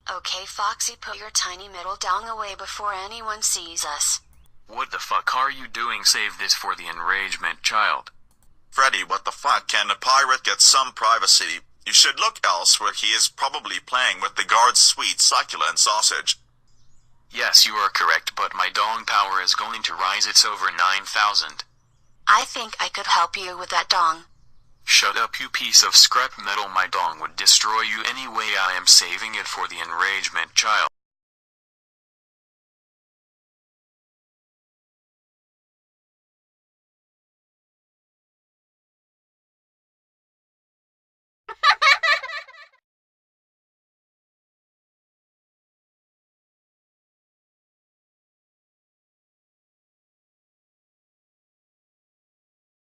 Okay, Foxy, put your tiny middle dong away before anyone sees us. What the fuck are you doing? Save this for the enragement child. Freddy, what the fuck? Can a pirate get some privacy? You should look elsewhere. He is probably playing with the guard's sweet succulent sausage. Yes, you are correct, but my dong power is going to rise. It's over 9,000. I think I could help you with that dong. Shut up, you piece of scrap metal. My dong would destroy you anyway. I am saving it for the enragement child.